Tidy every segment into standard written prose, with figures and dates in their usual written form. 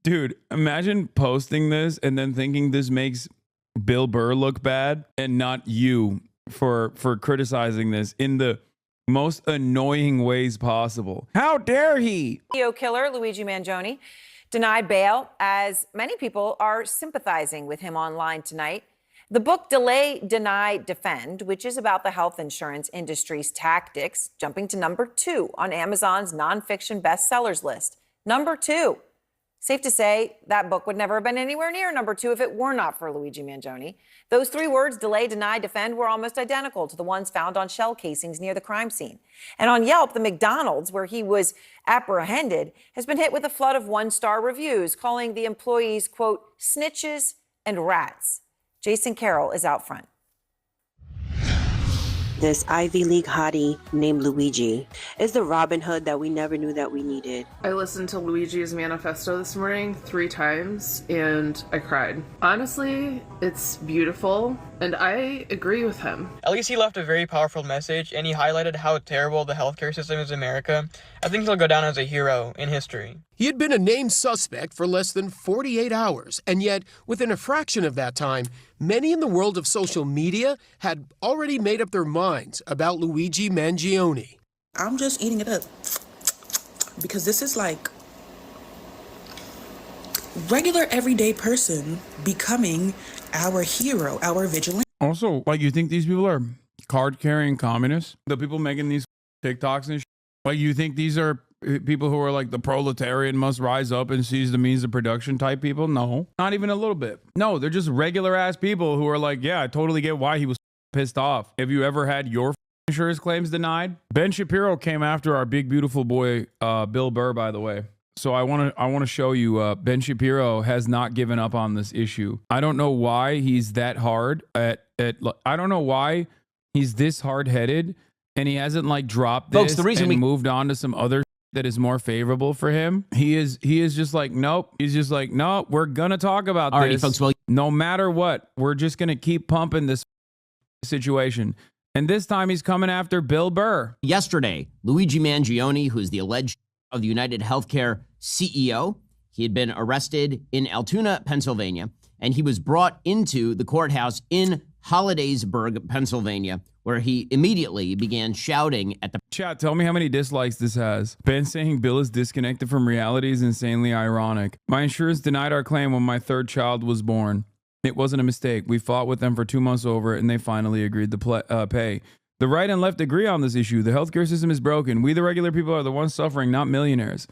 Dude, imagine posting this and then thinking this makes Bill Burr look bad and not you for criticizing this in the most annoying ways possible. How dare he? Serial killer Luigi Mangione denied bail, as many people are sympathizing with him online tonight. The book Delay, Deny, Defend, which is about the health insurance industry's tactics, jumping to number 2 on Amazon's nonfiction bestsellers list. Number 2. Safe to say that book would never have been anywhere near number 2 if it were not for Luigi Mangione. Those 3 words, delay, deny, defend, were almost identical to the ones found on shell casings near the crime scene. And on Yelp, the McDonald's where he was apprehended has been hit with a flood of 1-star reviews, calling the employees, quote, snitches and rats. Jason Carroll is out front. This Ivy League hottie named Luigi is the Robin Hood that we never knew that we needed. I listened to Luigi's manifesto this morning 3 times and I cried. Honestly, it's beautiful and I agree with him. At least he left a very powerful message and he highlighted how terrible the healthcare system is in America. I think he'll go down as a hero in history. He had been a named suspect for less than 48 hours, and yet, within a fraction of that time, many in the world of social media had already made up their minds about Luigi Mangione. I'm just eating it up because this is like regular everyday person becoming our hero, our vigilante. Also, like, you think these people are card-carrying communists? The people making these TikToks and shit? Like, you think these are people who are like the proletariat must rise up and seize the means of production type people? No, not even a little bit. No, they're just regular ass people who are like, yeah, I totally get why he was pissed off. Have you ever had your insurance claims denied? Ben Shapiro came after our big beautiful boy Bill Burr, by the way. So I want to show you Ben Shapiro has not given up on this issue. I don't know why he's that hard I don't know why he's this hard-headed and he hasn't like dropped this. Folks, the reason we moved on to some other that is more favorable for him. He is just like, nope. He's just like, no, we're gonna talk about this. Alrighty, folks, well, no matter what, we're just gonna keep pumping this situation. And this time he's coming after Bill Burr. Yesterday, Luigi Mangione, who is the alleged of the United Healthcare CEO, he had been arrested in Altoona, Pennsylvania, and he was brought into the courthouse in Hollidaysburg, Pennsylvania, where he immediately began shouting at the... Chat, tell me how many dislikes this has. Ben saying Bill is disconnected from reality is insanely ironic. My insurance denied our claim when my 3rd child was born. It wasn't a mistake. We fought with them for 2 months over and they finally agreed to pay. The right and left agree on this issue. The healthcare system is broken. We, the regular people, are the ones suffering, not millionaires.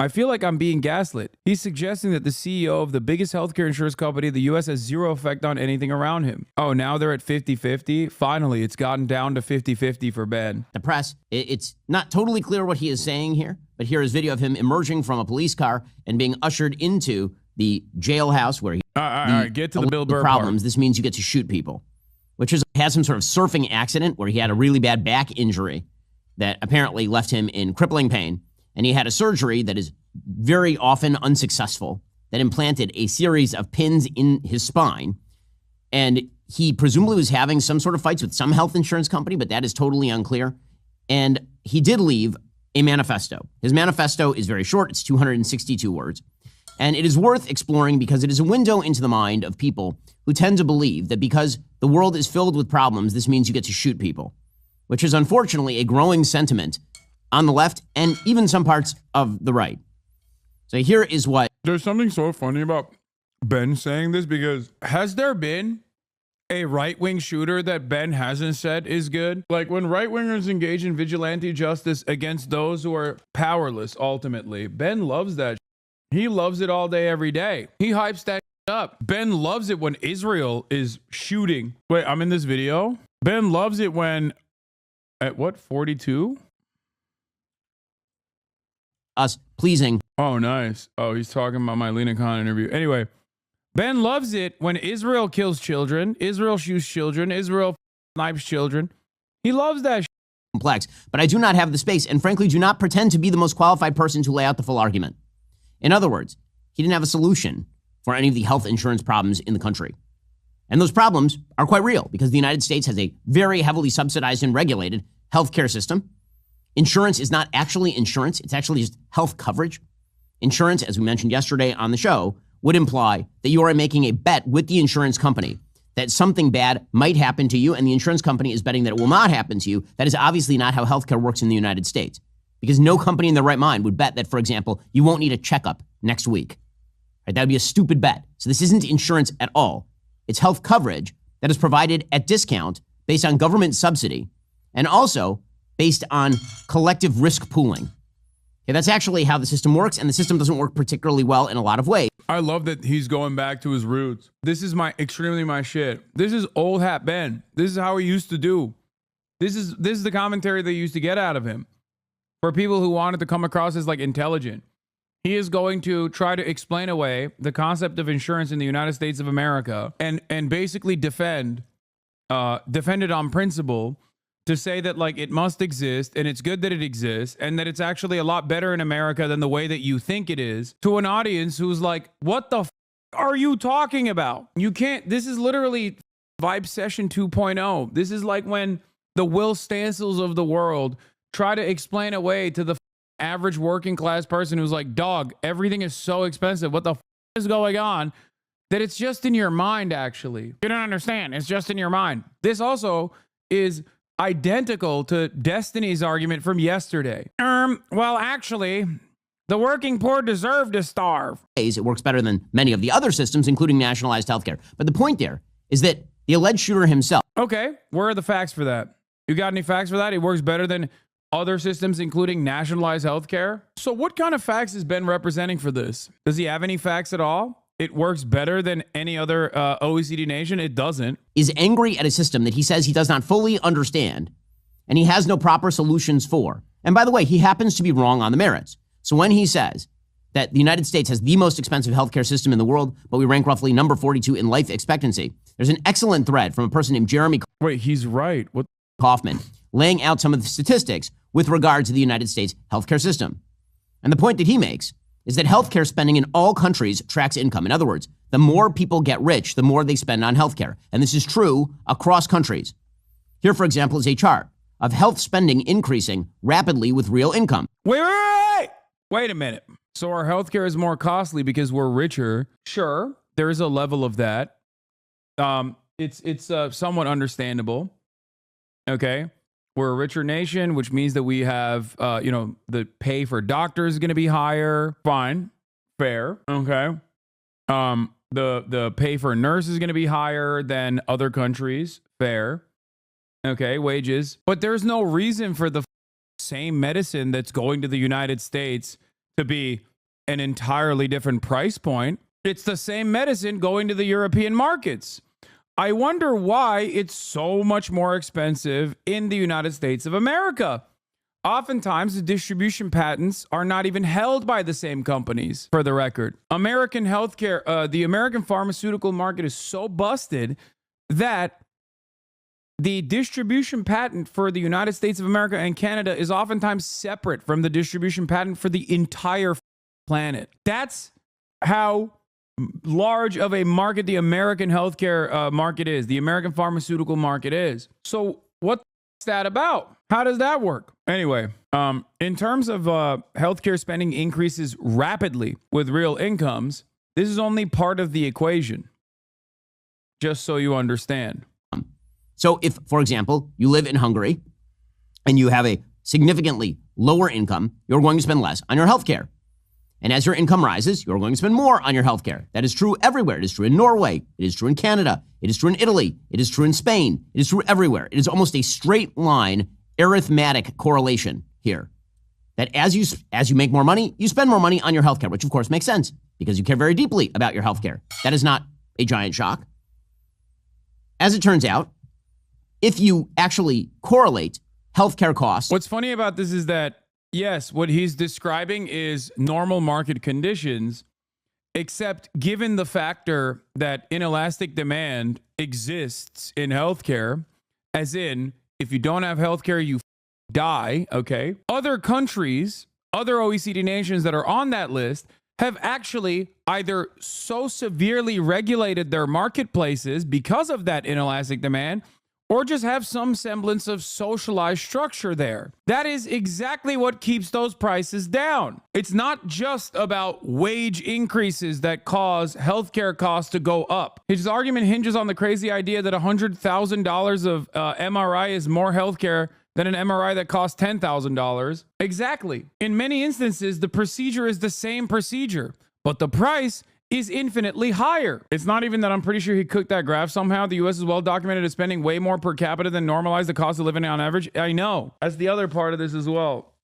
I feel like I'm being gaslit. He's suggesting that the CEO of the biggest healthcare insurance company in the U.S. has zero effect on anything around him. Oh, now they're at 50-50? Finally, it's gotten down to 50-50 for Ben. The press, it's not totally clear what he is saying here, but here is video of him emerging from a police car and being ushered into the jailhouse where he... All right, get to the Bill Burr problems. part. This means you get to shoot people, which has some sort of surfing accident where he had a really bad back injury that apparently left him in crippling pain. And he had a surgery that is very often unsuccessful that implanted a series of pins in his spine. And he presumably was having some sort of fights with some health insurance company, but that is totally unclear. And he did leave a manifesto. His manifesto is very short. It's 262 words. And it is worth exploring because it is a window into the mind of people who tend to believe that because the world is filled with problems, this means you get to shoot people, which is unfortunately a growing sentiment on the left and even some parts of the right. So here is what... There's something so funny about Ben saying this, because has there been a right-wing shooter that Ben hasn't said is good? Like, when right-wingers engage in vigilante justice against those who are powerless, ultimately, Ben loves that. He loves it all day, every day. He hypes that up. Ben loves it when Israel is shooting. Wait, I'm in this video? Ben loves it when... At what, 42? Us pleasing. Oh, nice. Oh, he's talking about my Lena Khan interview. Anyway, Ben loves it when Israel kills children, Israel shoots children, Israel snipes children. He loves that shit. Complex, but I do not have the space and frankly do not pretend to be the most qualified person to lay out the full argument. In other words, he didn't have a solution for any of the health insurance problems in the country. And those problems are quite real because the United States has a very heavily subsidized and regulated healthcare system. Insurance is not actually insurance. It's actually just health coverage. Insurance, as we mentioned yesterday on the show, would imply that you are making a bet with the insurance company that something bad might happen to you, and the insurance company is betting that it will not happen to you. That is obviously not how healthcare works in the United States, because no company in their right mind would bet that, for example, you won't need a checkup next week. Right? That would be a stupid bet. So this isn't insurance at all. It's health coverage that is provided at discount based on government subsidy and also based on collective risk pooling. Okay, that's actually how the system works, and the system doesn't work particularly well in a lot of ways. I love that he's going back to his roots. This is extremely my shit. This is old hat Ben. This is how he used to do. This is the commentary they used to get out of him. For people who wanted to come across as like intelligent. He is going to try to explain away the concept of insurance in the United States of America and basically defend it on principle, to say that like it must exist and it's good that it exists and that it's actually a lot better in America than the way that you think it is, to an audience who's like, what the are you talking about? You can't, this is literally Vibe Session 2.0. This is like when the Will Stancils of the world try to explain away to the average working class person who's like, dog, everything is so expensive. What the is going on? That it's just in your mind, actually. You don't understand. It's just in your mind. This also is identical to Destiny's argument from yesterday. Well, actually, the working poor deserve to starve. It works better than many of the other systems, including nationalized healthcare. But the point there is that the alleged shooter himself. Okay, where are the facts for that? You got any facts for that? It works better than other systems, including nationalized healthcare. So what kind of facts has Ben representing for this? Does he have any facts at all? It works better than any other OECD nation. It doesn't. Is angry at a system that he says he does not fully understand and he has no proper solutions for. And by the way, he happens to be wrong on the merits. So when he says that the United States has the most expensive healthcare system in the world, but we rank roughly number 42 in life expectancy, there's an excellent thread from a person named Jeremy Wait, he's right. What? Kaufman laying out some of the statistics with regard to the United States healthcare system. And the point that he makes is that healthcare spending in all countries tracks income. In other words, the more people get rich, the more they spend on healthcare. And this is true across countries. Here, for example, is a chart of health spending increasing rapidly with real income. Wait a minute. So our healthcare is more costly because we're richer. Sure, there is a level of that. It's somewhat understandable. Okay. We're a richer nation, which means that we have, the pay for doctors is going to be higher. Fine. Fair. Okay. The pay for a nurse is going to be higher than other countries. Fair. Okay. Wages. But there's no reason for the same medicine that's going to the United States to be an entirely different price point. It's the same medicine going to the European markets. I wonder why it's so much more expensive in the United States of America. Oftentimes, the distribution patents are not even held by the same companies, for the record. American healthcare, the American pharmaceutical market is so busted that the distribution patent for the United States of America and Canada is oftentimes separate from the distribution patent for the entire planet. That's how large of a market the American healthcare market is, the American pharmaceutical market is. So what's that about? How does that work? Anyway, in terms of healthcare spending increases rapidly with real incomes, this is only part of the equation, just so you understand. So if, for example, you live in Hungary and you have a significantly lower income, you're going to spend less on your healthcare. And as your income rises, you're going to spend more on your healthcare. That is true everywhere. It is true in Norway. It is true in Canada. It is true in Italy. It is true in Spain. It is true everywhere. It is almost a straight line arithmetic correlation here. That as you make more money, you spend more money on your healthcare, which of course makes sense because you care very deeply about your healthcare. That is not a giant shock. As it turns out, if you actually correlate healthcare costs. What's funny about this is that, yes, what he's describing is normal market conditions, except given the factor that inelastic demand exists in healthcare, as in, if you don't have healthcare, you die, okay? Other countries, other OECD nations that are on that list have actually either so severely regulated their marketplaces because of that inelastic demand, or just have some semblance of socialized structure there. That is exactly what keeps those prices down. It's not just about wage increases that cause healthcare costs to go up. His argument hinges on the crazy idea that $100,000 of MRI is more healthcare than an MRI that costs $10,000. Exactly. In many instances, the procedure is the same procedure, but the price is infinitely higher. It's not even that I'm pretty sure he cooked that graph somehow. The U.S. is well documented as spending way more per capita than normalized the cost of living on average. I know. That's the other part of this as well.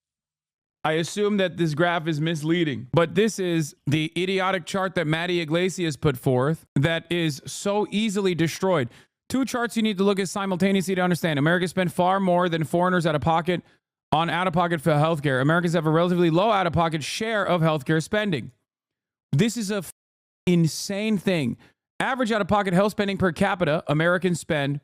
I assume that this graph is misleading, but this is the idiotic chart that Matty Iglesias put forth that is so easily destroyed. Two charts you need to look at simultaneously to understand. Americans spend far more than foreigners out-of-pocket for healthcare. Americans have a relatively low out-of-pocket share of healthcare spending. This is a insane thing. Average out-of-pocket health spending per capita, Americans spend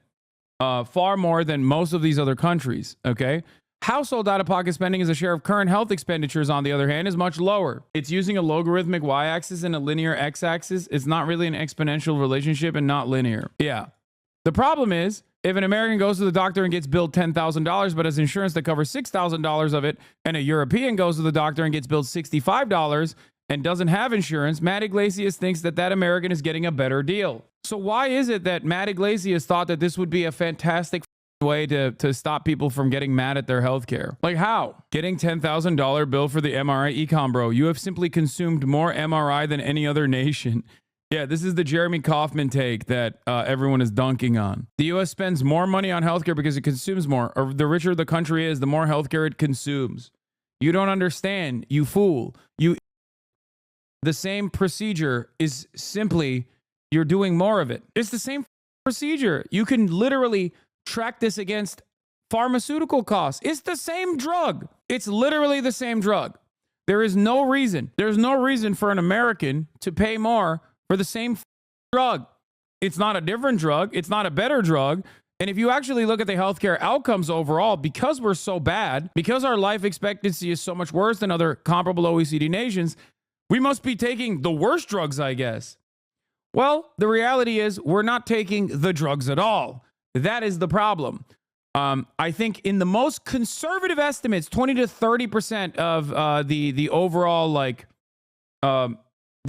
far more than most of these other countries, okay? Household out-of-pocket spending as a share of current health expenditures, on the other hand, is much lower. It's using a logarithmic y-axis and a linear x-axis. It's not really an exponential relationship and not linear. Yeah. The problem is, if an American goes to the doctor and gets billed $10,000 but has insurance that covers $6,000 of it, and a European goes to the doctor and gets billed $65 and doesn't have insurance, Matt Iglesias thinks that that American is getting a better deal. So why is it that Matt Iglesias thought that this would be a fantastic way to stop people from getting mad at their health care? Like how? Getting $10,000 bill for the MRI econ, bro. You have simply consumed more MRI than any other nation. Yeah, this is the Jeremy Kauffman take that everyone is dunking on. The U.S. spends more money on healthcare because it consumes more. Or the richer the country is, the more healthcare it consumes. You don't understand, you fool. The same procedure is simply you're doing more of it. It's the same procedure. You can literally track this against pharmaceutical costs. It's the same drug. It's literally the same drug. There's no reason for an American to pay more for the same drug. It's not a different drug. It's not a better drug. And if you actually look at the healthcare outcomes overall, because we're so bad, because our life expectancy is so much worse than other comparable OECD nations, we must be taking the worst drugs, I guess. Well, the reality is we're not taking the drugs at all. That is the problem. I think in the most conservative estimates, 20 to 30% of the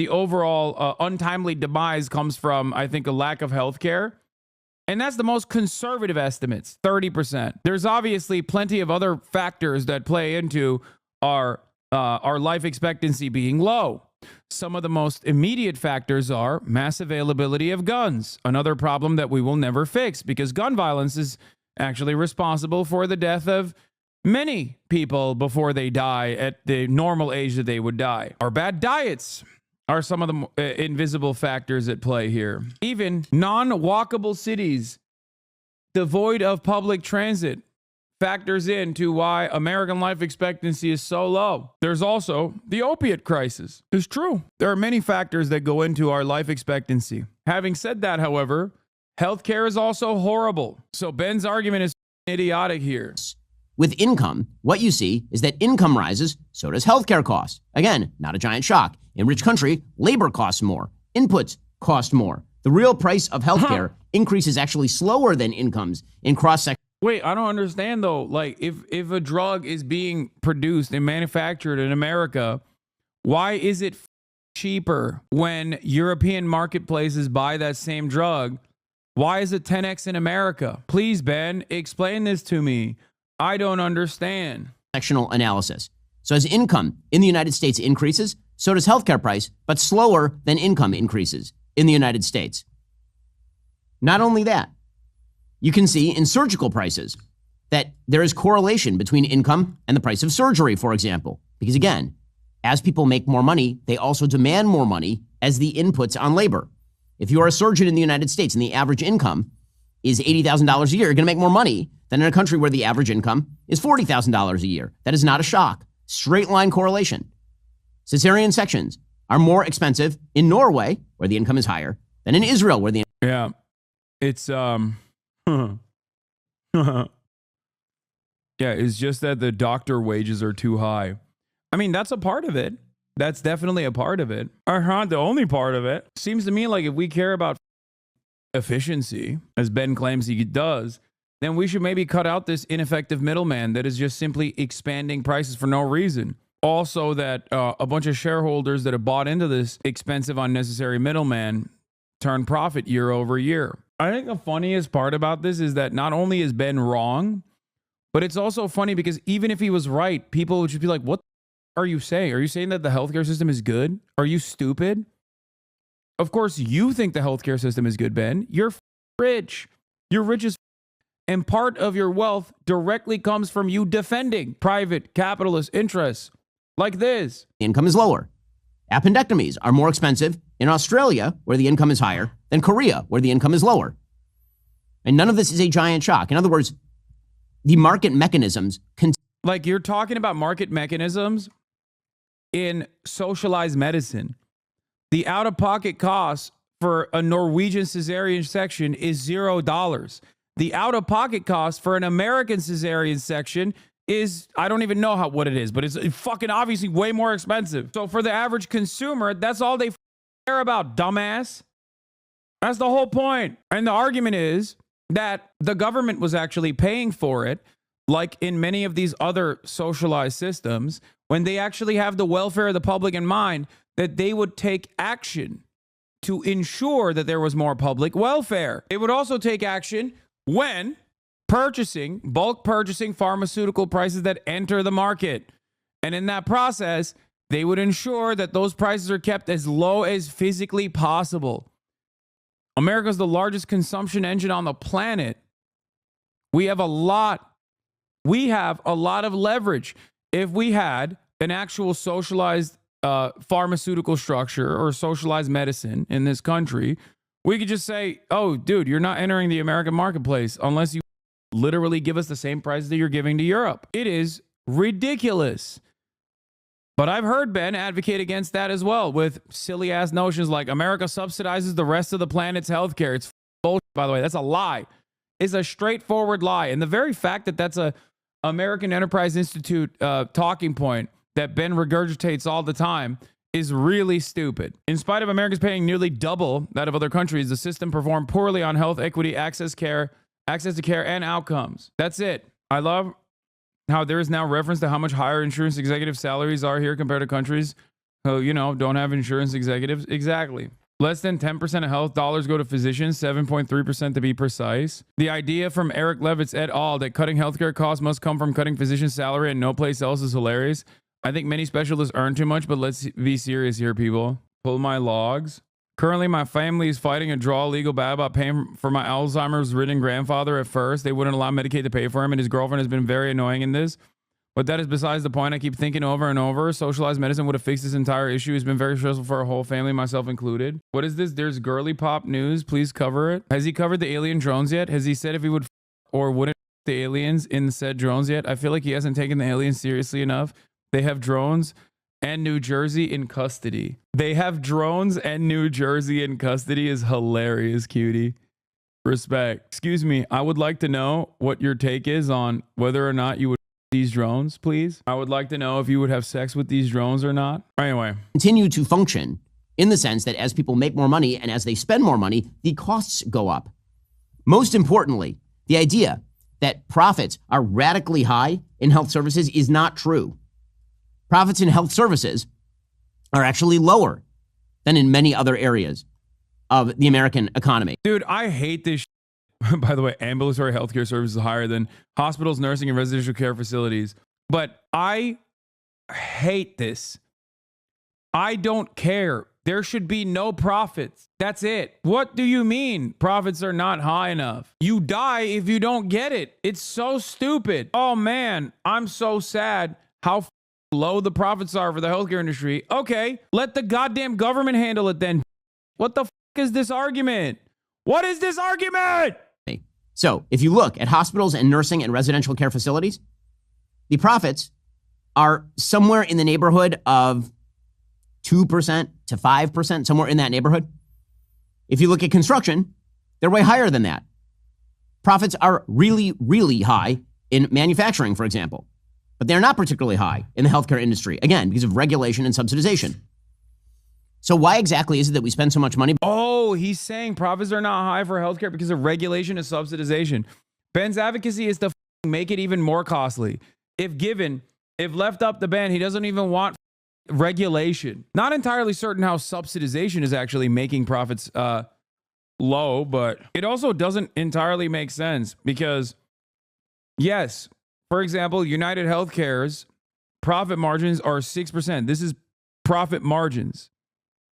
overall untimely demise comes from, I think, a lack of health care. And that's the most conservative estimates, 30%. There's obviously plenty of other factors that play into our life expectancy being low. Some of the most immediate factors are mass availability of guns, another problem that we will never fix because gun violence is actually responsible for the death of many people before they die at the normal age that they would die. Our bad diets are some of the invisible factors at play here. Even non-walkable cities devoid of public transit factors into why American life expectancy is so low. There's also the opiate crisis. It's true. There are many factors that go into our life expectancy. Having said that, however, healthcare is also horrible. So Ben's argument is idiotic here. With income, what you see is that income rises, so does healthcare costs. Again, not a giant shock. In rich country, labor costs more. Inputs cost more. The real price of healthcare increases actually slower than incomes in cross-sector. Wait, I don't understand though. Like if a drug is being produced and manufactured in America, why is it cheaper when European marketplaces buy that same drug? Why is it 10x in America? Please, Ben, explain this to me. I don't understand. Sectional analysis. So as income in the United States increases, so does healthcare price, but slower than income increases in the United States. Not only that, you can see in surgical prices that there is correlation between income and the price of surgery, for example. Because again, as people make more money, they also demand more money as the inputs on labor. If you are a surgeon in the United States and the average income is $80,000 a year, you're going to make more money than in a country where the average income is $40,000 a year. That is not a shock. Straight line correlation. Cesarean sections are more expensive in Norway, where the income is higher, than in Israel, where the it's yeah, it's just that the doctor wages are too high. I mean, that's a part of it. That's definitely a part of it. Not the only part of it. Seems to me like if we care about efficiency, as Ben claims he does, then we should maybe cut out this ineffective middleman that is just simply expanding prices for no reason. Also, that a bunch of shareholders that have bought into this expensive, unnecessary middleman turn profit year over year. I think the funniest part about this is that not only is Ben wrong, but it's also funny because even if he was right, people would just be like, what are you saying? Are you saying that the healthcare system is good? Are you stupid? Of course, you think the healthcare system is good, Ben. You're rich. You're rich as and part of your wealth directly comes from you defending private capitalist interests like this. Income is lower. Appendectomies are more expensive in Australia, where the income is higher, than Korea, where the income is lower. And none of this is a giant shock. In other words, the market mechanisms like you're talking about market mechanisms in socialized medicine. The out-of-pocket cost for a Norwegian cesarean section is $0. The out-of-pocket cost for an American cesarean section is, I don't even know what it is, but it's fucking obviously way more expensive. So for the average consumer, that's all they care about, dumbass. That's the whole point. And the argument is that the government was actually paying for it, like in many of these other socialized systems, when they actually have the welfare of the public in mind, that they would take action to ensure that there was more public welfare. It would also take action when bulk purchasing pharmaceutical prices that enter the market. And in that process, they would ensure that those prices are kept as low as physically possible. America's the largest consumption engine on the planet. We have a lot of leverage. If we had an actual socialized pharmaceutical structure or socialized medicine in this country, we could just say, oh, dude, you're not entering the American marketplace unless you literally give us the same prices that you're giving to Europe. It is ridiculous. But I've heard Ben advocate against that as well with silly ass notions like America subsidizes the rest of the planet's healthcare. It's bullshit, by the way. That's a lie. It's a straightforward lie. And the very fact that that's a American Enterprise Institute talking point that Ben regurgitates all the time is really stupid. In spite of Americans paying nearly double that of other countries, the system performed poorly on health equity, access to care, and outcomes. That's it. I love how there is now reference to how much higher insurance executive salaries are here compared to countries who, don't have insurance executives. Exactly. Less than 10% of health dollars go to physicians, 7.3% to be precise. The idea from Eric Levitz et al. That cutting healthcare costs must come from cutting physician salary and no place else is hilarious. I think many specialists earn too much, but let's be serious here, people. Pull my logs. Currently, my family is fighting a draw legal battle about paying for my Alzheimer's-ridden grandfather. At first, they wouldn't allow Medicaid to pay for him, and his girlfriend has been very annoying in this. But that is besides the point. I keep thinking over and over. Socialized medicine would have fixed this entire issue. It's been very stressful for our whole family, myself included. What is this? There's girly pop news. Please cover it. Has he covered the alien drones yet? Has he said if he would or wouldn't the aliens in the said drones yet? I feel like he hasn't taken the aliens seriously enough. They have drones and New Jersey in custody. They have drones and New Jersey in custody is hilarious, cutie. Respect. Excuse me. I would like to know what your take is on whether or not you would these drones, please. I would like to know if you would have sex with these drones or not. Anyway. Continue to function in the sense that as people make more money and as they spend more money, the costs go up. Most importantly, the idea that profits are radically high in health services is not true. Profits in health services are actually lower than in many other areas of the American economy. Dude, I hate this. By the way, ambulatory healthcare services are higher than hospitals, nursing, and residential care facilities. But I hate this. I don't care. There should be no profits. That's it. What do you mean profits are not high enough? You die if you don't get it. It's so stupid. Oh man, I'm so sad how low the profits are for the healthcare industry. Okay, let the goddamn government handle it then. What the is this argument? What is this argument? So if you look at hospitals and nursing and residential care facilities, the profits are somewhere in the neighborhood of 2% to 5%, somewhere in that neighborhood. If you look at construction, they're way higher than that. Profits are really, really high in manufacturing, for example, but they're not particularly high in the healthcare industry, again, because of regulation and subsidization. So why exactly is it that we spend so much money? Oh, he's saying profits are not high for healthcare because of regulation and subsidization. Ben's advocacy is to make it even more costly. If left up to Ben, he doesn't even want regulation. Not entirely certain how subsidization is actually making profits low, but it also doesn't entirely make sense because, yes, for example, United Healthcare's profit margins are 6%. This is profit margins.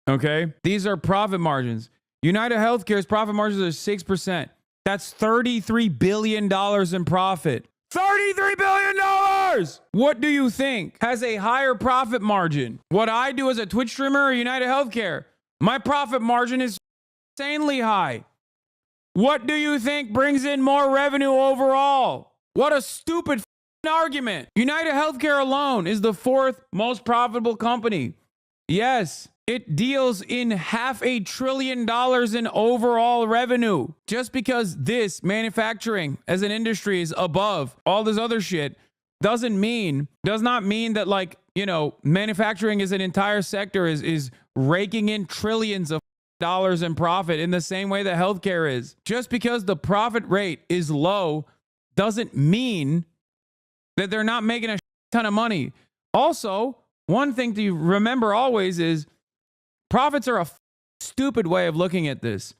Okay? These are profit margins. United Healthcare's profit margins are 6%. That's $33 billion in profit. $33 billion! What do you think has a higher profit margin? What I do as a Twitch streamer or United Healthcare? My profit margin is insanely high. What do you think brings in more revenue overall? What a stupid argument. United Healthcare alone is the 4th most profitable company. Yes, it deals in $500 billion in overall revenue. Just because this manufacturing as an industry is above all this other shit does not mean that, like, you know, manufacturing as an entire sector is raking in trillions of dollars in profit in the same way that healthcare is. Just because the profit rate is low doesn't mean that they're not making a ton of money. Also, one thing to remember always is profits are a stupid way of looking at this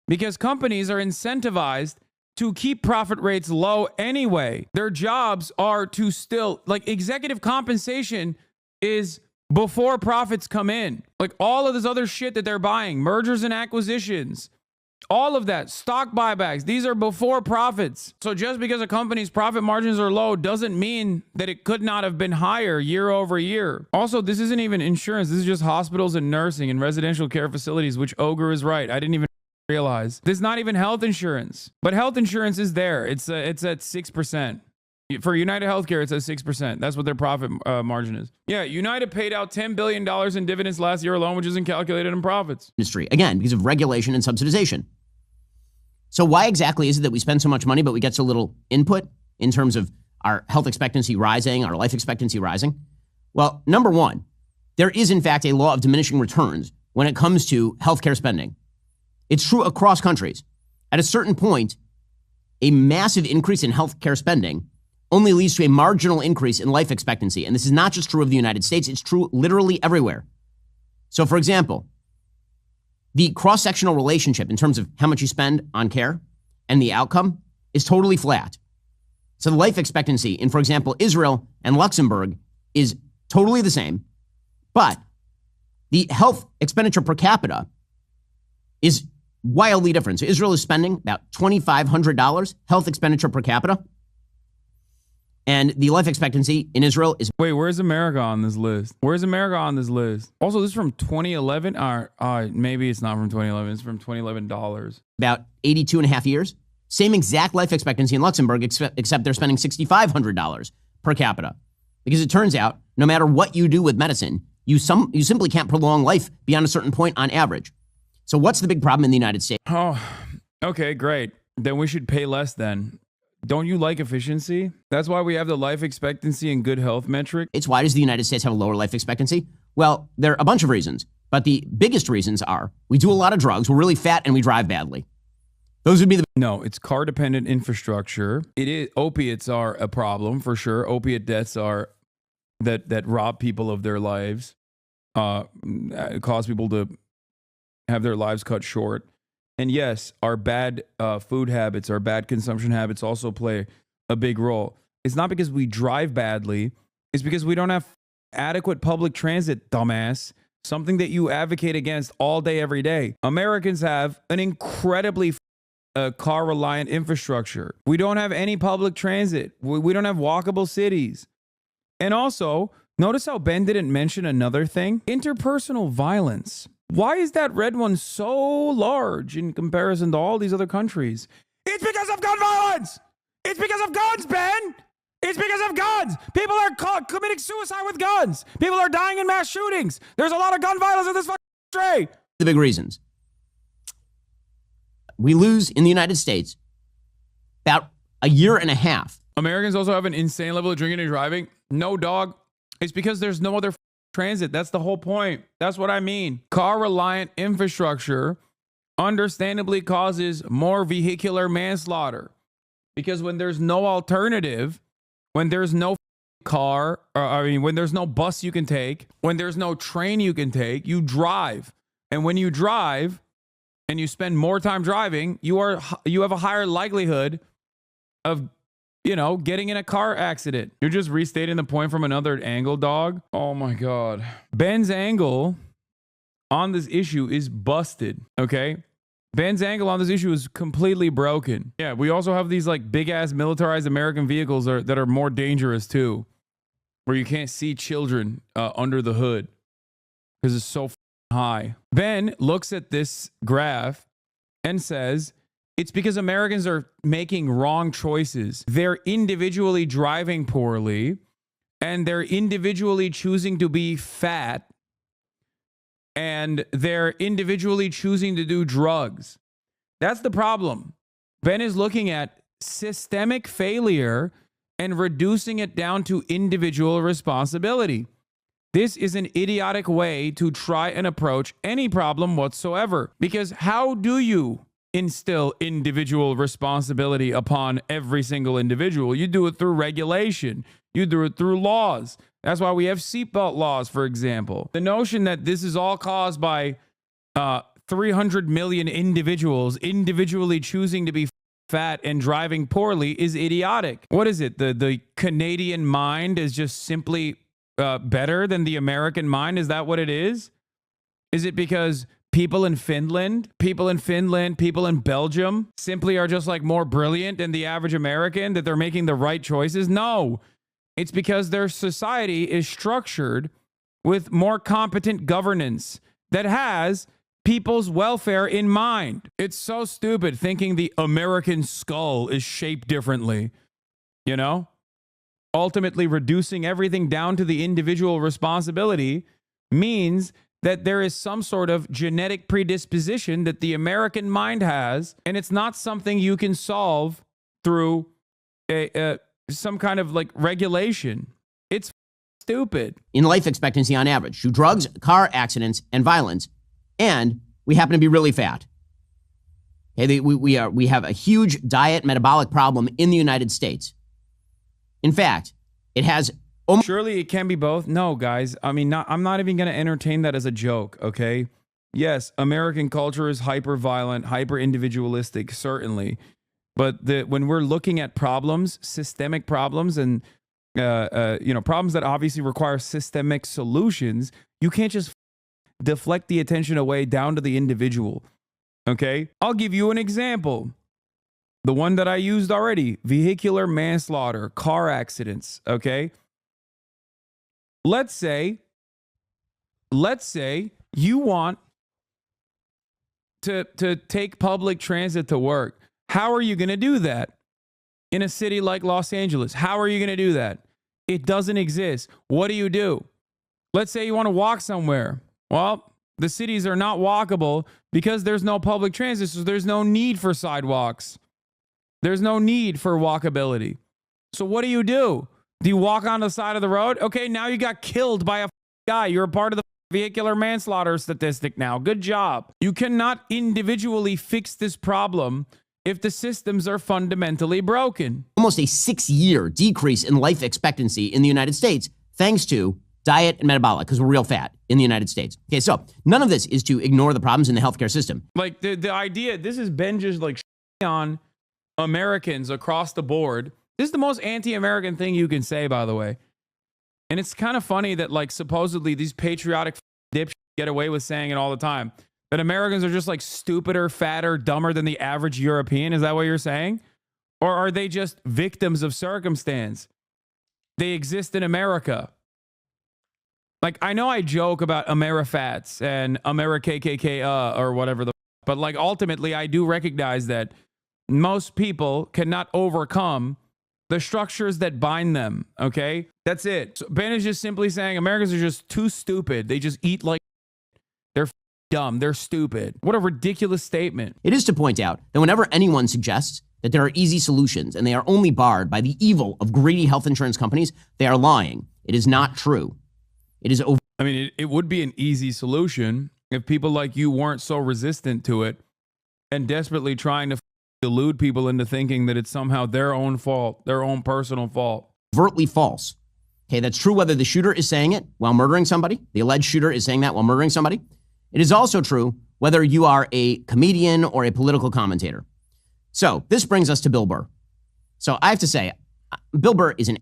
because companies are incentivized to keep profit rates low anyway. Their jobs are to still, like, executive compensation is before profits come in. Like all of this other shit that they're buying, mergers and acquisitions, all of that, stock buybacks, these are before profits. So just because a company's profit margins are low doesn't mean that it could not have been higher year over year. Also, this isn't even insurance. This is just hospitals and nursing and residential care facilities, which Ogre is right. I didn't even realize. This is not even health insurance. But health insurance is there. It's at 6%. For United Healthcare, it's at 6%. That's what their profit margin is. Yeah, United paid out $10 billion in dividends last year alone, which isn't calculated in profits. Industry, again, because of regulation and subsidization. So why exactly is it that we spend so much money, but we get so little input in terms of our health expectancy rising, our life expectancy rising? Well, number one, there is in fact a law of diminishing returns when it comes to healthcare spending. It's true across countries. At a certain point, a massive increase in healthcare spending only leads to a marginal increase in life expectancy. And this is not just true of the United States, it's true literally everywhere. So for example, the cross-sectional relationship in terms of how much you spend on care and the outcome is totally flat. So the life expectancy in, for example, Israel and Luxembourg is totally the same, but the health expenditure per capita is wildly different. So Israel is spending about $2,500 health expenditure per capita, and the life expectancy in Israel is... Wait, where's America on this list? Where's America on this list? Also, this is from 2011? Maybe it's not from 2011. It's from 2011 dollars. About 82 and a half years. Same exact life expectancy in Luxembourg, except they're spending $6,500 per capita. Because it turns out, no matter what you do with medicine, you simply can't prolong life beyond a certain point on average. So what's the big problem in the United States? Oh, okay, great. Then we should pay less then. Don't you like efficiency? That's why we have the life expectancy and good health metric. It's why does the United States have a lower life expectancy? Well, there are a bunch of reasons, but the biggest reasons are we do a lot of drugs, we're really fat, and we drive badly. Those would be the... No, it's car-dependent infrastructure. It is, opiates are a problem for sure. Opiate deaths are that rob people of their lives, cause people to have their lives cut short. And yes, our bad food habits, our bad consumption habits also play a big role. It's not because we drive badly. It's because we don't have adequate public transit, dumbass. Something that you advocate against all day, every day. Americans have an incredibly car-reliant infrastructure. We don't have any public transit. We don't have walkable cities. And also, notice how Ben didn't mention another thing? Interpersonal violence. Why is that red one so large in comparison to all these other countries? It's because of gun violence! It's because of guns, Ben! It's because of guns! People are committing suicide with guns! People are dying in mass shootings! There's a lot of gun violence in this fucking country! The big reasons. We lose in the United States about a year and a half. Americans also have an insane level of drinking and driving. No, dog. It's because there's no other transit. That's the whole point. That's what I mean. Car-reliant infrastructure understandably causes more vehicular manslaughter. Because when there's no alternative, when there's no car, when there's no bus you can take, when there's no train you can take, you drive. And when you drive and you spend more time driving, you have a higher likelihood of, getting in a car accident. You're just restating the point from another angle, dog. Oh my God. Ben's angle on this issue is busted, okay? Ben's angle on this issue is completely broken. Yeah, we also have these like big ass militarized American vehicles that are more dangerous too, where you can't see children under the hood because it's so high. Ben looks at this graph and says, it's because Americans are making wrong choices. They're individually driving poorly, and they're individually choosing to be fat, and they're individually choosing to do drugs. That's the problem. Ben is looking at systemic failure and reducing it down to individual responsibility. This is an idiotic way to try and approach any problem whatsoever. Because how do you instill individual responsibility upon every single individual? You do it through regulation. You do it through laws. That's why we have seatbelt laws, for example. The notion that this is all caused by 300 million individuals individually choosing to be fat and driving poorly is idiotic. What is it? The Canadian mind is just simply better than the American mind? Is that what it is? Is it because people in Finland, people in Belgium simply are just like more brilliant than the average American, that they're making the right choices? No. It's because their society is structured with more competent governance that has people's welfare in mind. It's so stupid thinking the American skull is shaped differently, Ultimately, reducing everything down to the individual responsibility means that there is some sort of genetic predisposition that the American mind has, and it's not something you can solve through some kind of like regulation. It's stupid. In life expectancy on average, through drugs, car accidents, and violence, and we happen to be really fat. Okay, we have a huge diet metabolic problem in the United States. In fact, it has surely it can be both. No, guys. I'm not even going to entertain that as a joke, okay? Yes, American culture is hyper violent, hyper individualistic, certainly. But when we're looking at problems, systemic problems, and problems that obviously require systemic solutions, you can't just deflect the attention away down to the individual. Okay? I'll give you an example. The one that I used already, vehicular manslaughter, car accidents, okay? Let's say you want to take public transit to work. How are you going to do that in a city like Los Angeles? How are you going to do that? It doesn't exist. What do? Let's say you want to walk somewhere. Well, the cities are not walkable because there's no public transit, so there's no need for sidewalks. There's no need for walkability. So what do? Do you walk on the side of the road? Okay, now you got killed by a guy. You're a part of the vehicular manslaughter statistic now. Good job. You cannot individually fix this problem if the systems are fundamentally broken. Almost a 6-year decrease in life expectancy in the United States, thanks to diet and metabolic, because we're real fat in the United States. Okay, so none of this is to ignore the problems in the healthcare system. Like the idea, this is Ben just like on Americans across the board. This is the most anti-American thing you can say, by the way. And it's kind of funny that like supposedly these patriotic dipshits get away with saying it all the time. That Americans are just like stupider, fatter, dumber than the average European. Is that what you're saying? Or are they just victims of circumstance? They exist in America. Like, I know I joke about Amerifats and AmeriKKK or whatever but like ultimately I do recognize that most people cannot overcome the structures that bind them, okay? That's it. So Ben is just simply saying Americans are just too stupid. They just eat like they're dumb. They're stupid. What a ridiculous statement. It is to point out that whenever anyone suggests that there are easy solutions and they are only barred by the evil of greedy health insurance companies, they are lying. It is not true. It is over. I mean, it would be an easy solution if people like you weren't so resistant to it and desperately trying to delude people into thinking that it's somehow their own fault, their own personal fault. Overtly false. Okay, that's true whether the shooter is saying it while murdering somebody, the alleged shooter is saying that while murdering somebody. It is also true whether you are a comedian or a political commentator. So this brings us to Bill Burr. So I have to say, Bill Burr is an...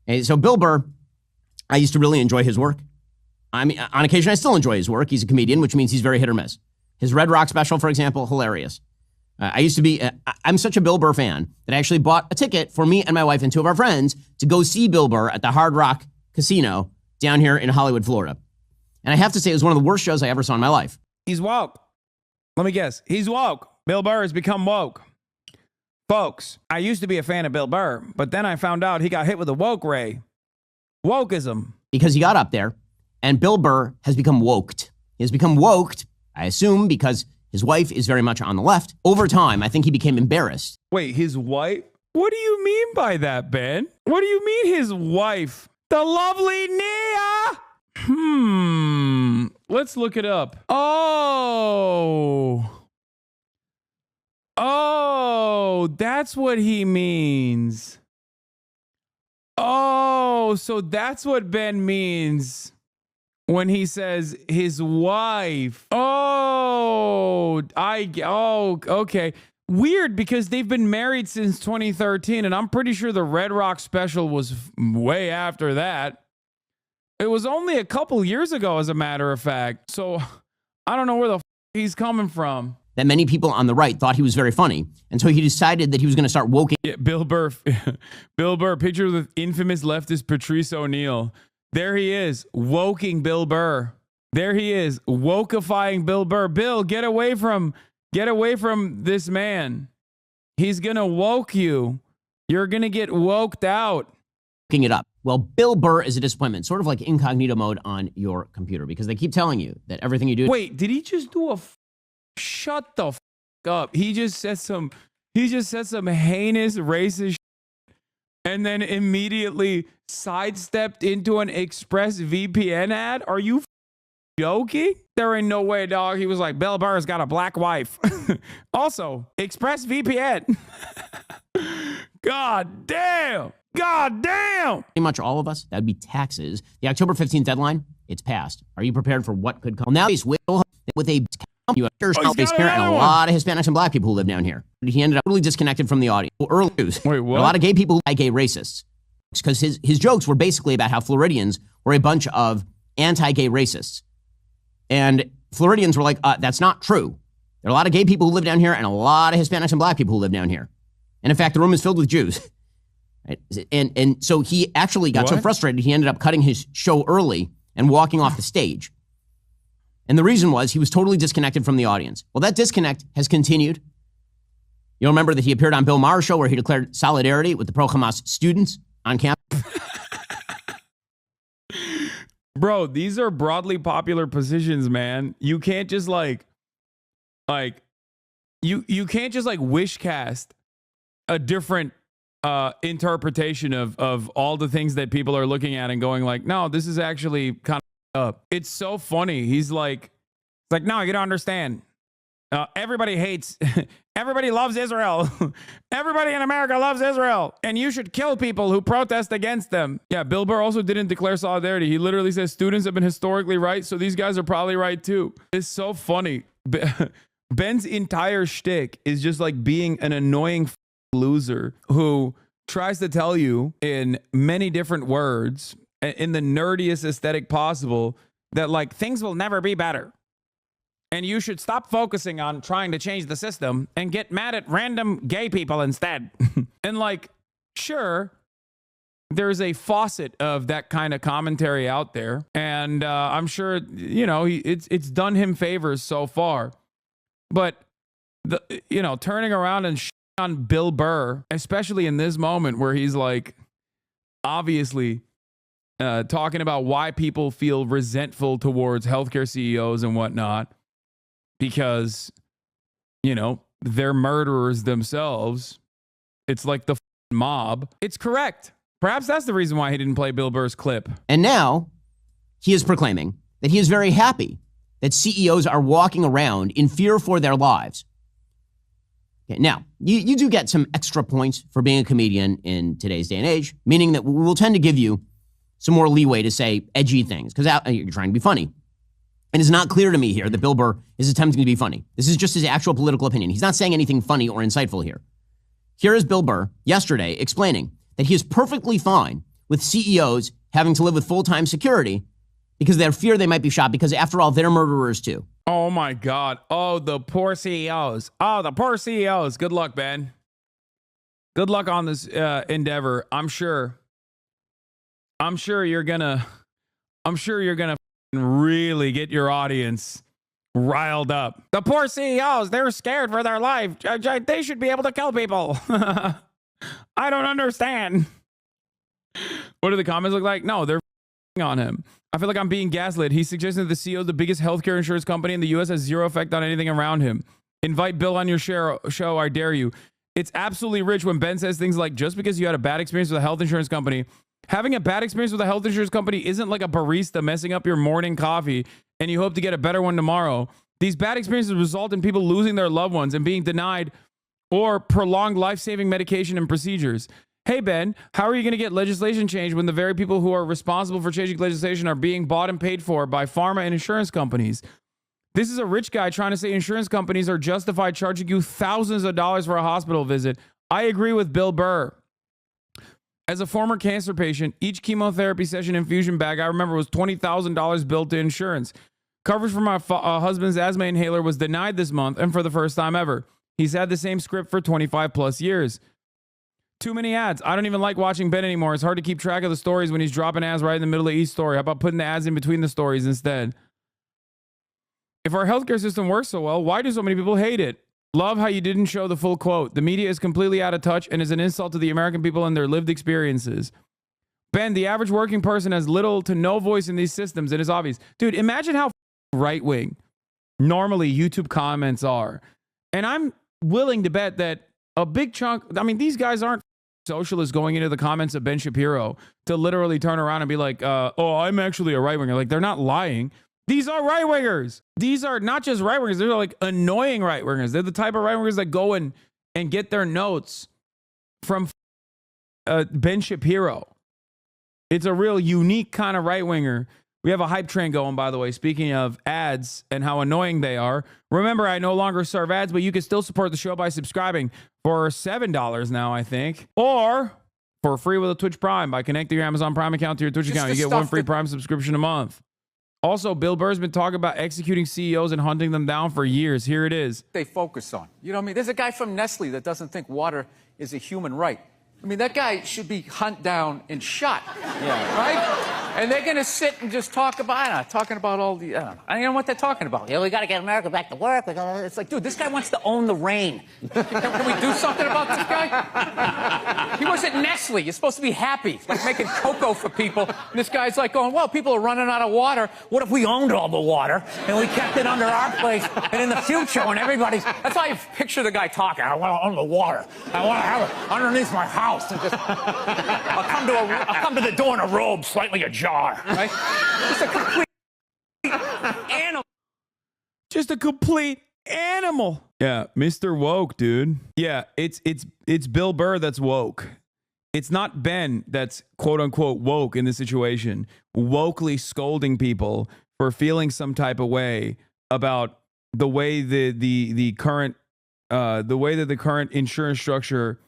Okay, so Bill Burr, I used to really enjoy his work. I mean, on occasion, I still enjoy his work. He's a comedian, which means he's very hit or miss. His Red Rock special, for example, hilarious. I'm such a Bill Burr fan that I actually bought a ticket for me and my wife and two of our friends to go see Bill Burr at the Hard Rock Casino down here in Hollywood, Florida. And I have to say, it was one of the worst shows I ever saw in my life. He's woke. Let me guess. He's woke. Bill Burr has become woke. Folks, I used to be a fan of Bill Burr, but then I found out he got hit with a woke ray. Wokeism. Because he got up there, and Bill Burr has become woked. He has become woked, I assume, because his wife is very much on the left. Over time, I think he became embarrassed. Wait, his wife? What do you mean by that, Ben? What do you mean his wife? The lovely Nia? Let's look it up. Oh, that's what he means. Oh, so that's what Ben means when he says his wife. Okay. Weird, because they've been married since 2013, and I'm pretty sure the Red Rock special was way after that. It was only a couple years ago, as a matter of fact. So I don't know where the he's coming from. That many people on the right thought he was very funny, and so he decided that he was going to start woking. Yeah, Bill Burr, picture of the infamous leftist Patrice O'Neill. There he is, woking Bill Burr. There he is, wokeifying Bill Burr. Bill, get away from this man. He's gonna woke you. You're gonna get woked out. Woking it up. Well, Bill Burr is a disappointment, sort of like incognito mode on your computer, because they keep telling you that everything you do. Wait, did he just do shut the up? He just said some heinous racist and then immediately sidestepped into an ExpressVPN ad? Are you joking? There ain't no way, dog. He was like, Bill Burr's got a black wife. Also, ExpressVPN. God damn. Pretty much all of us, that would be taxes. The October 15th deadline, it's passed. Are you prepared for what could come? Well, now he's with a parent and a lot of Hispanics and black people who live down here. He ended up totally disconnected from the audience. Early news. Wait, what? A lot of gay people who like gay racists. Because his jokes were basically about how Floridians were a bunch of anti-gay racists. And Floridians were like, that's not true. There are a lot of gay people who live down here and a lot of Hispanics and black people who live down here. And in fact, the room is filled with Jews. Right? And so he actually got so frustrated, he ended up cutting his show early and walking off the stage. And the reason was he was totally disconnected from the audience. Well, that disconnect has continued. You'll remember that he appeared on Bill Maher's show where he declared solidarity with the pro-Hamas students on campus. Bro, these are broadly popular positions, man. You can't just you can't just wish cast a different interpretation of all the things that people are looking at and going like, no, this is actually kind of up. It's so funny. He's like, no, you don't understand. Everybody loves Israel. Everybody in America loves Israel. And you should kill people who protest against them. Yeah, Bill Burr also didn't declare solidarity. He literally says students have been historically right, so these guys are probably right too. It's so funny. Ben's entire shtick is just like being an annoying loser who tries to tell you in many different words, in the nerdiest aesthetic possible, that things will never be better. And you should stop focusing on trying to change the system and get mad at random gay people instead. And sure, there's a faucet of that kind of commentary out there. And I'm sure, it's done him favors so far. But, turning around and on Bill Burr, especially in this moment where he's obviously talking about why people feel resentful towards healthcare CEOs and whatnot. Because, they're murderers themselves. It's like the mob. It's correct. Perhaps that's the reason why he didn't play Bill Burr's clip. And now he is proclaiming that he is very happy that CEOs are walking around in fear for their lives. Okay, now, you do get some extra points for being a comedian in today's day and age, meaning that we will tend to give you some more leeway to say edgy things because you're trying to be funny. And it's not clear to me here that Bill Burr is attempting to be funny. This is just his actual political opinion. He's not saying anything funny or insightful here. Here is Bill Burr yesterday explaining that he is perfectly fine with CEOs having to live with full-time security because they fear they might be shot because, after all, they're murderers too. Oh, my God. Oh, the poor CEOs. Oh, the poor CEOs. Good luck, Ben. Good luck on this endeavor. I'm sure you're gonna really get your audience riled up. The poor CEOs, they're scared for their life. They should be able to kill people. I don't understand. What do the comments look like? No, they're on him. I feel like I'm being gaslit. He's suggesting that the CEO of the biggest healthcare insurance company in the U.S. has zero effect on anything around him. Invite Bill on your show, I dare you. It's absolutely rich when Ben says things like, just because you had a bad experience with a health insurance company, having a bad experience with a health insurance company isn't like a barista messing up your morning coffee and you hope to get a better one tomorrow. These bad experiences result in people losing their loved ones and being denied or prolonged life-saving medication and procedures. Hey, Ben, how are you going to get legislation changed when the very people who are responsible for changing legislation are being bought and paid for by pharma and insurance companies? This is a rich guy trying to say insurance companies are justified charging you thousands of dollars for a hospital visit. I agree with Bill Burr. As a former cancer patient, each chemotherapy session infusion bag I remember was $20,000 billed to insurance. Coverage for my husband's asthma inhaler was denied this month and for the first time ever. He's had the same script for 25 plus years. Too many ads. I don't even like watching Ben anymore. It's hard to keep track of the stories when he's dropping ads right in the middle of each story. How about putting the ads in between the stories instead? If our healthcare system works so well, why do so many people hate it? Love how you didn't show the full quote. The media is completely out of touch and is an insult to the American people and their lived experiences. Ben, the average working person has little to no voice in these systems. It is obvious. Dude, imagine how right-wing normally YouTube comments are. And I'm willing to bet that a big chunk, I mean, these guys aren't socialists going into the comments of Ben Shapiro to literally turn around and be like, oh, I'm actually a right-winger. Like, they're not lying. These are right-wingers. These are not just right-wingers. They're like annoying right-wingers. They're the type of right-wingers that go and get their notes from Ben Shapiro. It's a real unique kind of right-winger. We have a hype train going, by the way. Speaking of ads and how annoying they are. Remember, I no longer serve ads, but you can still support the show by subscribing for $7 now, I think. Or for free with a Twitch Prime by connecting your Amazon Prime account to your Twitch account. You get one free Prime subscription a month. Also, Bill Burr's been talking about executing CEOs and hunting them down for years. Here it is. They focus on. You know what I mean? There's a guy from Nestle that doesn't think water is a human right. I mean, that guy should be hunted down and shot. Yeah. Right? And they're going to sit and just talk about, talking about all the, I don't know what they're talking about. Yeah, we got to get America back to work. It's like, dude, this guy wants to own the rain. Can we do something about this guy? He was at Nestle. You're supposed to be happy, like making cocoa for people. And this guy's like going, well, people are running out of water. What if we owned all the water and we kept it under our place? And in the future, when everybody's, that's how you picture the guy talking. I want to own the water. I want to have it underneath my house. And just, I'll come to the door in a robe, slightly ajar. Right? Just a complete animal. Just a complete animal. Yeah, Mr. Woke, dude. Yeah, it's Bill Burr that's woke. It's not Ben that's quote unquote woke in this situation, wokely scolding people for feeling some type of way about the way the current insurance structure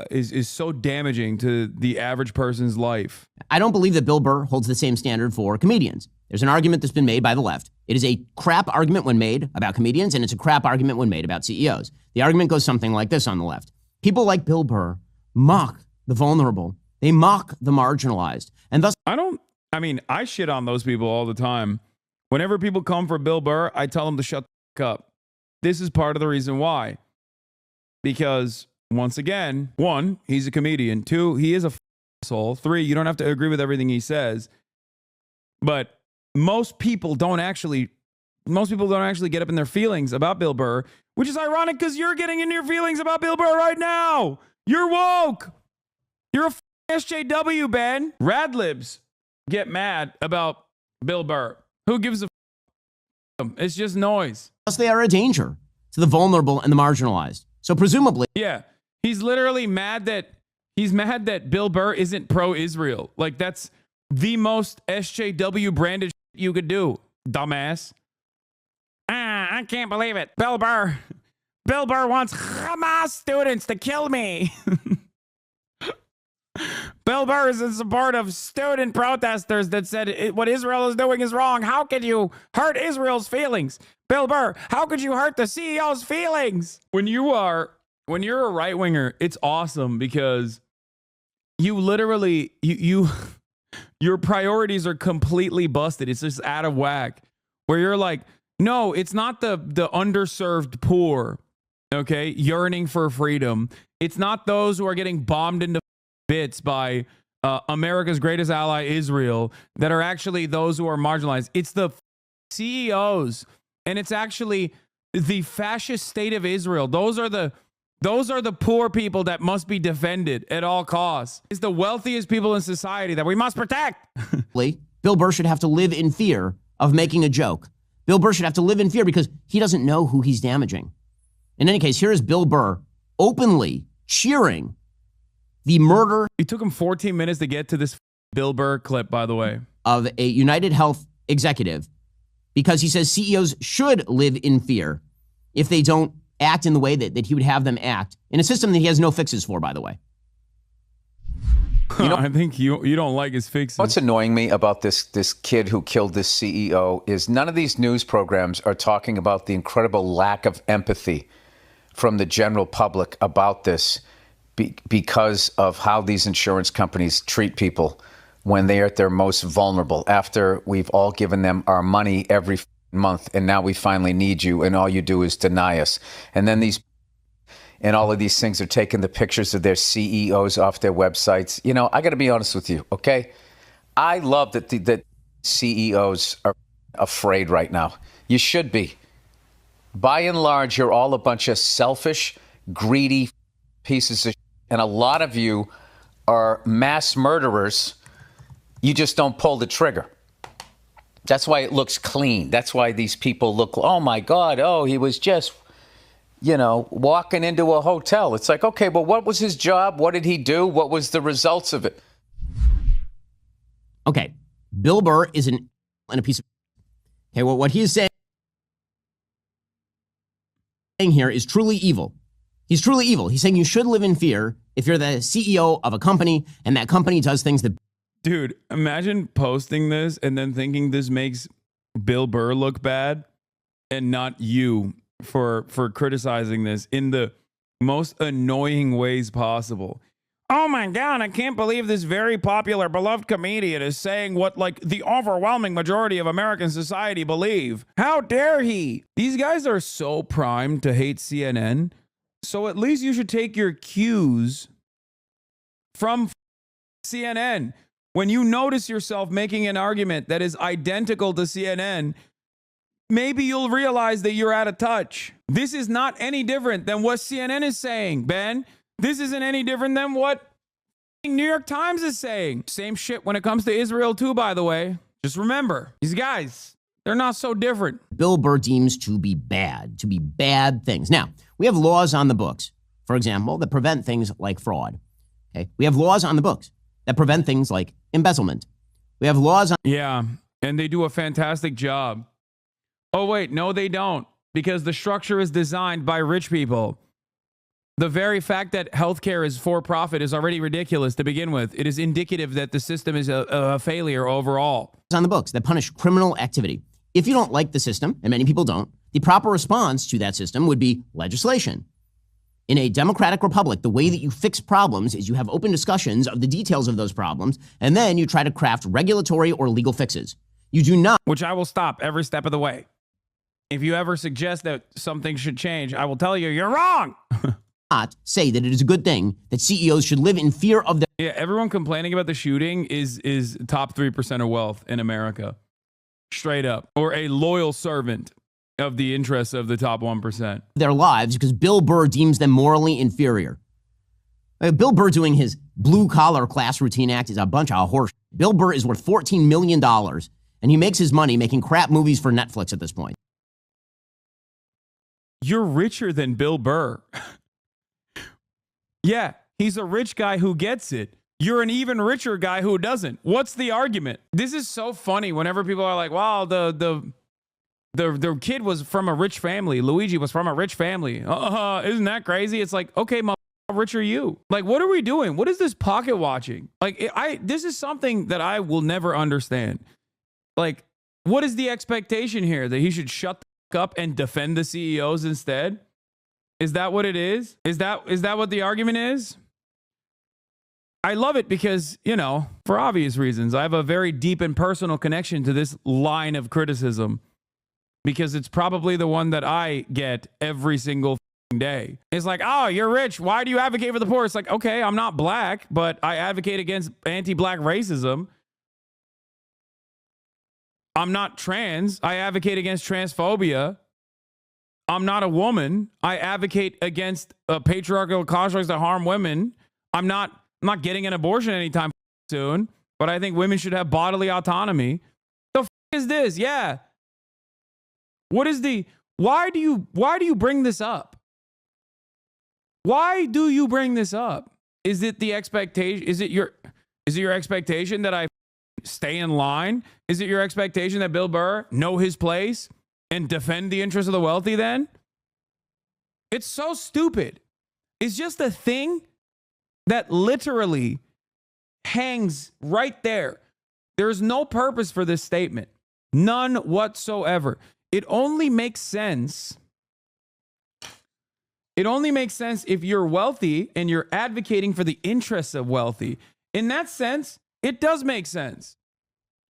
is so damaging to the average person's life. I don't believe that Bill Burr holds the same standard for comedians. There's an argument that's been made by the left. It is a crap argument when made about comedians, and it's a crap argument when made about CEOs. The argument goes something like this on the left. People like Bill Burr mock the vulnerable. They mock the marginalized. And thus, I shit on those people all the time. Whenever people come for Bill Burr, I tell them to shut the fuck up. This is part of the reason why. Because once again, 1, he's a comedian. 2, he is a asshole. 3, you don't have to agree with everything he says. But most people don't actually get up in their feelings about Bill Burr, which is ironic because you're getting in your feelings about Bill Burr right now. You're woke. You're a SJW, Ben. Radlibs get mad about Bill Burr. Who gives a f? It's just noise. they are a danger to the vulnerable and the marginalized. So presumably, Yeah, he's literally mad that Bill Burr isn't pro-Israel. Like, that's the most SJW branded shit you could do, dumbass. I can't believe it. Bill Burr wants Hamas students to kill me. Bill Burr is in support of student protesters that said what Israel is doing is wrong. How could you hurt Israel's feelings? Bill Burr, how could you hurt the CEO's feelings? When you're a right winger, it's awesome because you literally your priorities are completely busted. It's just out of whack. Where you're like, no, it's not the underserved poor, okay, yearning for freedom. It's not those who are getting bombed into bits by America's greatest ally, Israel, that are actually those who are marginalized. It's the CEOs, and it's actually the fascist state of Israel. Those are the poor people that must be defended at all costs. It's the wealthiest people in society that we must protect. Bill Burr should have to live in fear of making a joke. Bill Burr should have to live in fear because he doesn't know who he's damaging. In any case, here is Bill Burr openly cheering the murder. It took him 14 minutes to get to this Bill Burr clip, by the way, of a United Health executive, because he says CEOs should live in fear if they don't act in the way that he would have them act in a system that he has no fixes for, by the way. You know, I think you don't like his fixes. What's annoying me about this kid who killed this CEO is none of these news programs are talking about the incredible lack of empathy from the general public about this because of how these insurance companies treat people when they are at their most vulnerable, after we've all given them our money every month and now we finally need you and all you do is deny us. And then all of these things are taking the pictures of their CEOs off their websites. You know, I got to be honest with you, okay? I love that CEOs are afraid right now. You should be. By and large, you're all a bunch of selfish, greedy pieces of shit. And a lot of you are mass murderers. You just don't pull the trigger. That's why it looks clean. That's why these people look, oh my God, oh, he was just, walking into a hotel. It's like, okay, but what was his job? What did he do? What was the results of it? Okay, Bill Burr is in a piece of... Okay, well, what he is saying here is truly evil. He's truly evil. He's saying you should live in fear if you're the CEO of a company and that company does things that... Dude, imagine posting this and then thinking this makes Bill Burr look bad and not you for criticizing this in the most annoying ways possible. Oh my God, I can't believe this very popular, beloved comedian is saying what, like, the overwhelming majority of American society believe. How dare he? These guys are so primed to hate CNN, so at least you should take your cues from CNN. When you notice yourself making an argument that is identical to CNN, maybe you'll realize that you're out of touch. This is not any different than what CNN is saying, Ben. This isn't any different than what New York Times is saying. Same shit when it comes to Israel too, by the way. Just remember, these guys, they're not so different. Bill Burr deems to be bad things. Now, we have laws on the books, for example, that prevent things like fraud. Okay, we have laws on the books that prevent things like embezzlement. We have laws on... Yeah, and they do a fantastic job. Oh, wait, no, they don't, because the structure is designed by rich people. The very fact that healthcare is for profit is already ridiculous to begin with. It is indicative that the system is a failure overall. On the books that punish criminal activity. If you don't like the system, and many people don't, the proper response to that system would be legislation. In a democratic republic, the way that you fix problems is you have open discussions of the details of those problems, and then you try to craft regulatory or legal fixes. You do not... Which I will stop every step of the way. If you ever suggest that something should change, I will tell you, you're wrong. Not say that it is a good thing that CEOs should live in fear of their... Yeah, everyone complaining about the shooting is top 3% of wealth in America. Straight up. Or a loyal servant of the interests of the top 1%. Their lives because Bill Burr deems them morally inferior. Bill Burr doing his blue-collar class routine act is a bunch of horse. Bill Burr is worth $14 million, and he makes his money making crap movies for Netflix at this point. You're richer than Bill Burr. Yeah, he's a rich guy who gets it. You're an even richer guy who doesn't. What's the argument? This is so funny whenever people are like, wow, the kid was from a rich family. Luigi was from a rich family. Isn't that crazy? It's like, okay, how rich are you? Like, what are we doing? What is this pocket watching? Like, this is something that I will never understand. Like, what is the expectation here? That he should shut the fuck up and defend the CEOs instead? Is that what it is? Is that what the argument is? I love it because, you know, for obvious reasons, I have a very deep and personal connection to this line of criticism because it's probably the one that I get every single day. It's like, oh, you're rich. Why do you advocate for the poor? It's like, okay, I'm not black, but I advocate against anti-black racism. I'm not trans. I advocate against transphobia. I'm not a woman. I advocate against patriarchal constructs that harm women. I'm not getting an abortion anytime soon, but I think women should have bodily autonomy. The f is this? Yeah. What is why do you bring this up? Why do you bring this up? Is it the expectation? Is it your expectation that I stay in line? Is it your expectation that Bill Burr know his place and defend the interests of the wealthy then? It's so stupid. It's just a thing that literally hangs right there. There's no purpose for this statement. None whatsoever. It only makes sense. It only makes sense if you're wealthy and you're advocating for the interests of wealthy. In that sense, it does make sense.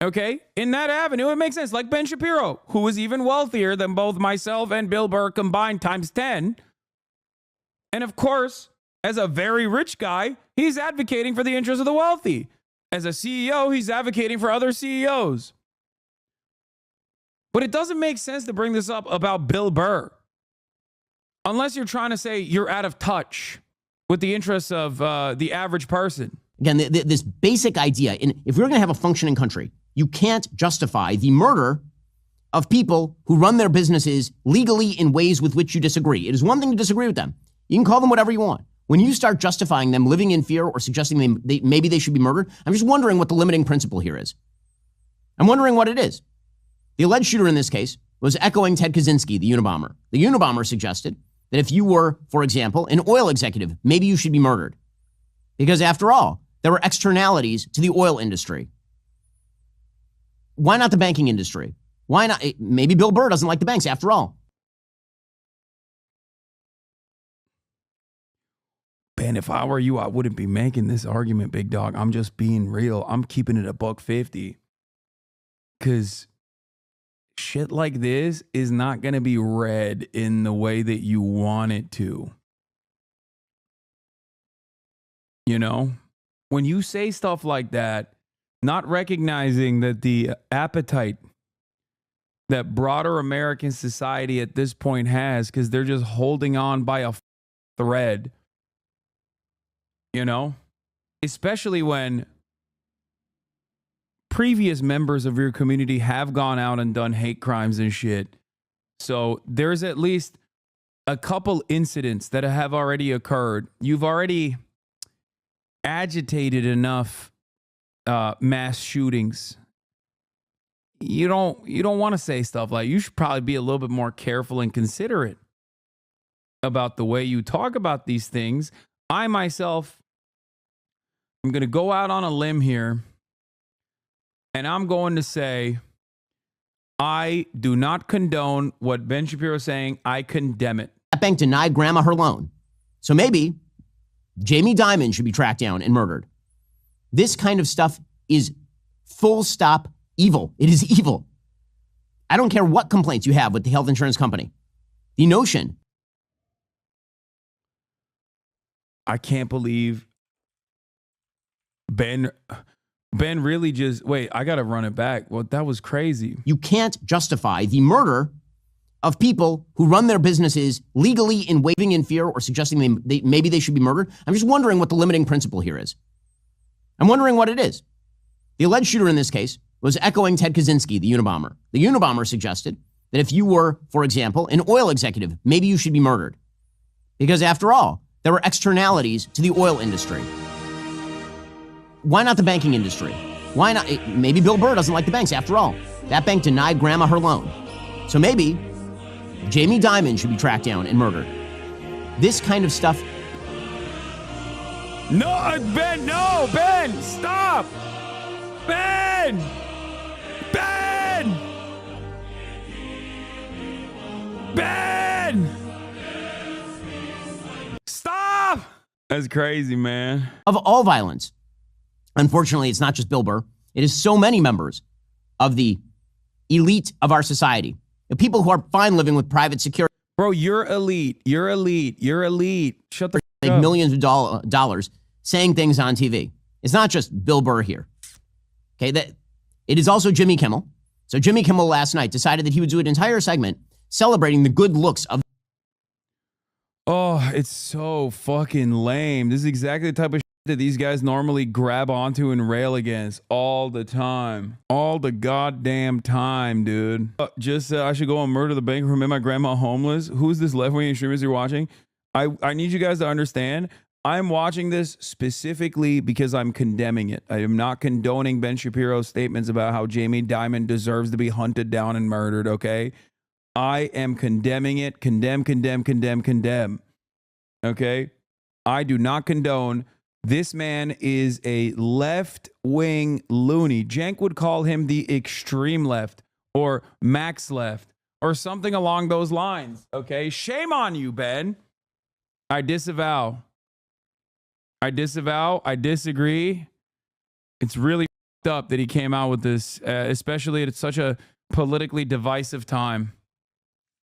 Okay? In that avenue, it makes sense. Like Ben Shapiro, who is even wealthier than both myself and Bill Burr combined times 10. And of course, as a very rich guy, he's advocating for the interests of the wealthy. As a CEO, he's advocating for other CEOs. But it doesn't make sense to bring this up about Bill Burr. Unless you're trying to say you're out of touch with the interests of the average person. Again, this basic idea, if we're going to have a functioning country, you can't justify the murder of people who run their businesses legally in ways with which you disagree. It is one thing to disagree with them. You can call them whatever you want. When you start justifying them living in fear or suggesting maybe they should be murdered, I'm just wondering what the limiting principle here is. I'm wondering what it is. The alleged shooter in this case was echoing Ted Kaczynski, the Unabomber. The Unabomber suggested that if you were, for example, an oil executive, maybe you should be murdered. Because after all, there were externalities to the oil industry. Why not the banking industry? Why not? Maybe Bill Burr doesn't like the banks after all. Ben, if I were you, I wouldn't be making this argument, big dog. I'm just being real. I'm keeping it $1.50. Because shit like this is not going to be read in the way that you want it to. You know? When you say stuff like that, not recognizing that the appetite that broader American society at this point has, because they're just holding on by a thread, you know, especially when previous members of your community have gone out and done hate crimes and shit. So there's at least a couple incidents that have already occurred. You've already agitated enough mass shootings. You don't want to say stuff like, you should probably be a little bit more careful and considerate about the way you talk about these things. I myself, I'm going to go out on a limb here, and I'm going to say I do not condone what Ben Shapiro is saying. I condemn it. That bank denied grandma her loan. So maybe Jamie Dimon should be tracked down and murdered. This kind of stuff is full stop evil. It is evil. I don't care what complaints you have with the health insurance company. The notion. I can't believe Ben really just, wait, I got to run it back. Well, that was crazy. You can't justify the murder of people who run their businesses legally in waving in fear or suggesting maybe they should be murdered. I'm just wondering what the limiting principle here is. I'm wondering what it is. The alleged shooter in this case was echoing Ted Kaczynski, the Unabomber. The Unabomber suggested that if you were, for example, an oil executive, maybe you should be murdered. Because after all, there were externalities to the oil industry. Why not the banking industry? Why not? Maybe Bill Burr doesn't like the banks. After all, that bank denied grandma her loan. So maybe Jamie Dimon should be tracked down and murdered. This kind of stuff. No, Ben, no, Ben, stop. Ben! Ben! Ben! Stop! That's crazy, man. Of all violence. Unfortunately, it's not just Bill Burr. It is so many members of the elite of our society. The people who are fine living with private security. Bro, you're elite. You're elite. You're elite. Shut the make up. Millions of dollars saying things on TV. It's not just Bill Burr here. Okay, that it is also Jimmy Kimmel. So Jimmy Kimmel last night decided that he would do an entire segment celebrating the good looks of. Oh, it's so fucking lame. This is exactly the type of shit that these guys normally grab onto and rail against all the time. All the goddamn time, dude. I should go and murder the bank who made my grandma homeless. Who's this left-wing extremist you're watching? I need you guys to understand. I'm watching this specifically because I'm condemning it. I am not condoning Ben Shapiro's statements about how Jamie Dimon deserves to be hunted down and murdered, okay? I am condemning it. Condemn. Okay? I do not condone. This man is a left-wing loony. Cenk would call him the extreme left or max left or something along those lines, okay? Shame on you, Ben. I disavow. I disagree. It's really up that he came out with this, especially at such a politically divisive time.